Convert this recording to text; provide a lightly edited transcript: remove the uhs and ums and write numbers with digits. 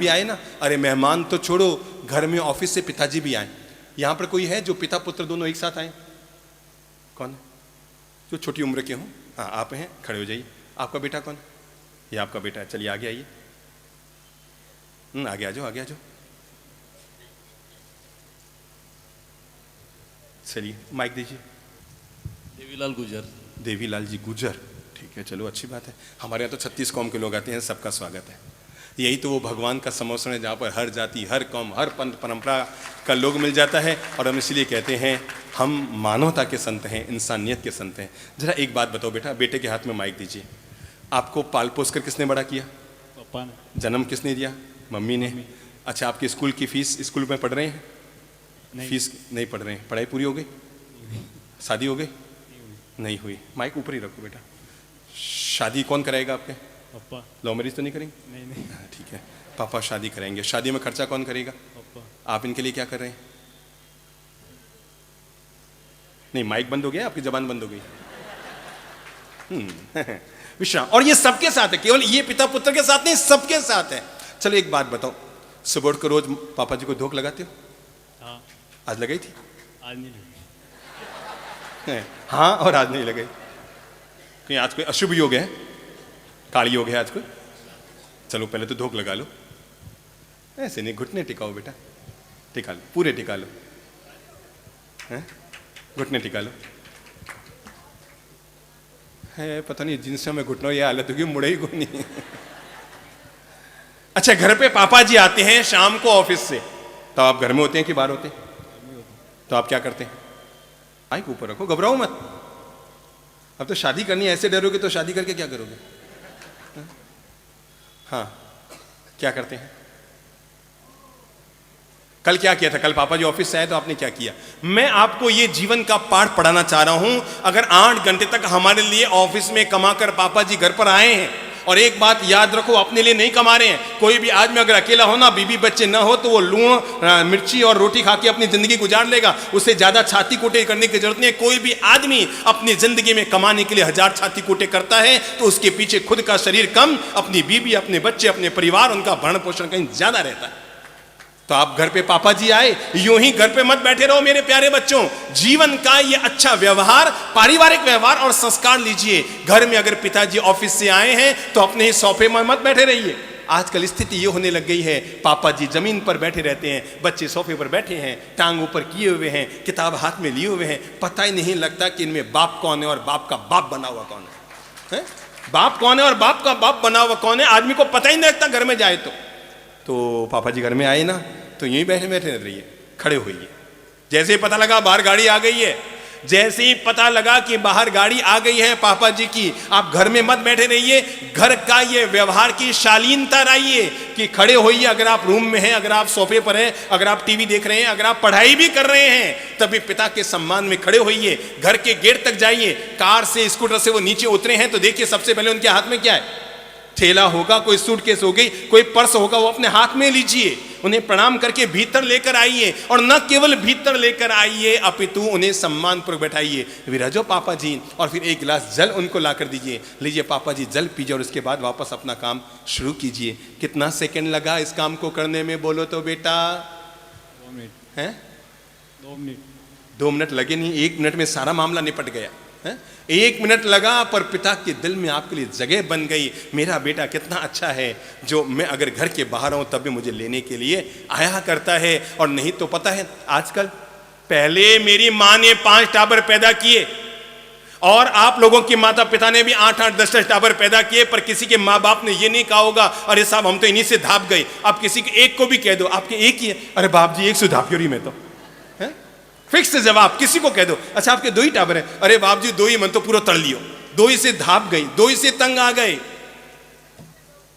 भी आए ना, अरे मेहमान तो छोड़ो, घर में ऑफिस से पिताजी भी आए। यहाँ पर कोई है जो पिता पुत्र दोनों एक साथ आए? कौन है जो छोटी उम्र के हों? हाँ आप हैं, खड़े हो जाइए। आपका बेटा कौन? ये आपका बेटा है, चलिए आगे आइए। आगे आ जाओ, आगे आ जाओ। चलिए माइक दीजिए। देवीलाल गुजर। देवीलाल जी गुजर, ठीक है, चलो अच्छी बात है। हमारे यहाँ तो 36 कौम के लोग आते हैं, सबका स्वागत है। यही तो वो भगवान का समोसन है जहाँ पर हर जाति, हर कौम, हर पंथ परंपरा का लोग मिल जाता है। और हम इसलिए कहते हैं हम मानवता के संत हैं, इंसानियत के संत हैं। जरा एक बात बताओ बेटा, बेटे के हाथ में माइक दीजिए। आपको पाल पोस कर किसने बड़ा किया? पापा ने। जन्म किसने दिया? मम्मी ने। अच्छा, आपकी स्कूल की फीस, स्कूल में पढ़ रहे हैं? नहीं। फीस नहीं पढ़ रहे हैं, पढ़ाई पूरी हो गई? शादी हो गई? नहीं हुई। माइक ऊपर ही रखो बेटा। शादी कौन कराएगा आपके? पापा। लव मैरिज तो नहीं करेंगे? नहीं। ठीक है, पापा शादी कराएंगे। शादी में खर्चा कौन करेगा? पापा। आप इनके लिए क्या कर रहे हैं? नहीं, माइक बंद हो गया, आपकी जबान बंद हो गई। विश्राम। और ये सबके साथ है, केवल ये पिता पुत्र के साथ नहीं, सबके साथ है। चलो एक बात बताओ, सुबह उठ कर रोज पापा जी को धोख लगाते हो? हाँ। आज लगाई थी? आज नहीं लगी। हाँ, और आज नहीं लगाई। कहीं आज कोई अशुभ योग है, काली योग है आज कोई? चलो पहले तो धोख लगा लो। ऐसे नहीं, घुटने टिकाओ बेटा, टिका लो, पूरे टिका लो, घुटने टिका लो। है पता नहीं जिनसे मैं घुटनों ये हालत होगी, मुड़े ही को नहीं। अच्छा, घर पे पापा जी आते हैं शाम को ऑफिस से, तो आप घर में होते हैं कि बाहर होते हैं? तो आप क्या करते हैं? माइक ऊपर रखो, घबराओ मत। अब तो शादी करनी है, ऐसे डरोगे तो शादी करके क्या करोगे? हाँ, क्या करते हैं? कल क्या किया था? कल पापा जी ऑफिस से आए तो आपने क्या किया? मैं आपको ये जीवन का पाठ पढ़ाना चाह रहा हूं। अगर 8 घंटे तक हमारे लिए ऑफिस में कमाकर पापा जी घर पर आए हैं, और एक बात याद रखो, अपने लिए नहीं कमा रहे हैं। कोई भी आदमी अगर अकेला हो ना, बीबी बच्चे ना हो, तो वो लूण मिर्ची और रोटी खा के अपनी जिंदगी गुजार लेगा। उससे ज्यादा छाती कूटे करने की जरूरत नहीं है। कोई भी आदमी अपनी जिंदगी में कमाने के लिए 1000 छाती कूटे करता है, तो उसके पीछे खुद का शरीर कम, अपनी बीबी, अपने बच्चे, अपने परिवार, उनका भरण पोषण कहीं ज्यादा रहता है। तो आप घर पे पापा जी आए, यूं ही घर पे मत बैठे रहो मेरे प्यारे बच्चों। जीवन का ये अच्छा व्यवहार, पारिवारिक व्यवहार और संस्कार लीजिए। घर में अगर पिताजी ऑफिस से आए हैं तो अपने ही सोफे में मत बैठे रहिए। आजकल स्थिति ये होने लग गई है, पापा जी जमीन पर बैठे रहते हैं, बच्चे सोफे पर बैठे हैं, टांग ऊपर किए हुए हैं, किताब हाथ में लिए हुए हैं। पता ही नहीं लगता कि इनमें बाप कौन है और बाप का बाप बना हुआ कौन है? बाप कौन है और बाप का बाप बना हुआ कौन है, आदमी को पता ही नहीं लगता घर में जाए तो पापा जी घर में आए ना, तो यूं ही बैठे बैठे रहिए, खड़े होइए। जैसे ही पता लगा बाहर गाड़ी आ गई है, जैसे ही पता लगा कि बाहर गाड़ी आ गई है पापा जी की, आप घर में मत बैठे रहिए। घर का ये व्यवहार की शालीनता रहिए कि खड़े होइए। अगर आप रूम में हैं, अगर आप सोफे पर हैं, अगर आप टीवी देख रहे हैं, अगर आप पढ़ाई भी कर रहे हैं, तभी पिता के सम्मान में खड़े होइए। घर के गेट तक जाइए। कार से, स्कूटर से वो नीचे उतरे हैं तो देखिए सबसे पहले उनके हाथ में क्या है? थैला होगा, कोई सूटकेस हो गई, कोई पर्स होगा, वो अपने हाथ में लीजिए। उन्हें प्रणाम करके भीतर लेकर आइए, और न केवल भीतर लेकर आइए अपितु उन्हें सम्मान पूर्वक बैठाइए। विराजो पापा जी, और फिर एक गिलास जल उनको लाकर दीजिए। लीजिए पापा जी, जल पीजिए, और उसके बाद वापस अपना काम शुरू कीजिए। कितना सेकंड लगा इस काम को करने में, बोलो तो बेटा? 2 मिनट हैं? 2 मिनट 2 मिनट लगे नहीं, 1 मिनट में सारा मामला निपट गया है? 1 मिनट लगा, पर पिता के दिल में आपके लिए जगह बन गई। मेरा बेटा कितना अच्छा है, जो मैं अगर घर के बाहर हूं तब भी मुझे लेने के लिए आया करता है। और नहीं तो पता है आजकल, पहले मेरी मां ने 5 टाबर पैदा किए, और आप लोगों के माता पिता ने भी 8-8, 10-10 टाबर पैदा किए, पर किसी के माँ बाप ने ये नहीं कहा होगा अरे साहब हम तो इन्हीं से धाप गए। अब किसी के एक को भी कह दो आपके एक ही है, अरे बाप जी 1 से धाप क्यों मैं तो फिक्स जवाब। किसी को कह दो अच्छा आपके 2 ही टाबर है, अरे बाप जी 2 ही, मन तो पूरा तड़ लियो, 2 ही से धाप गई, 2 ही से तंग आ गए।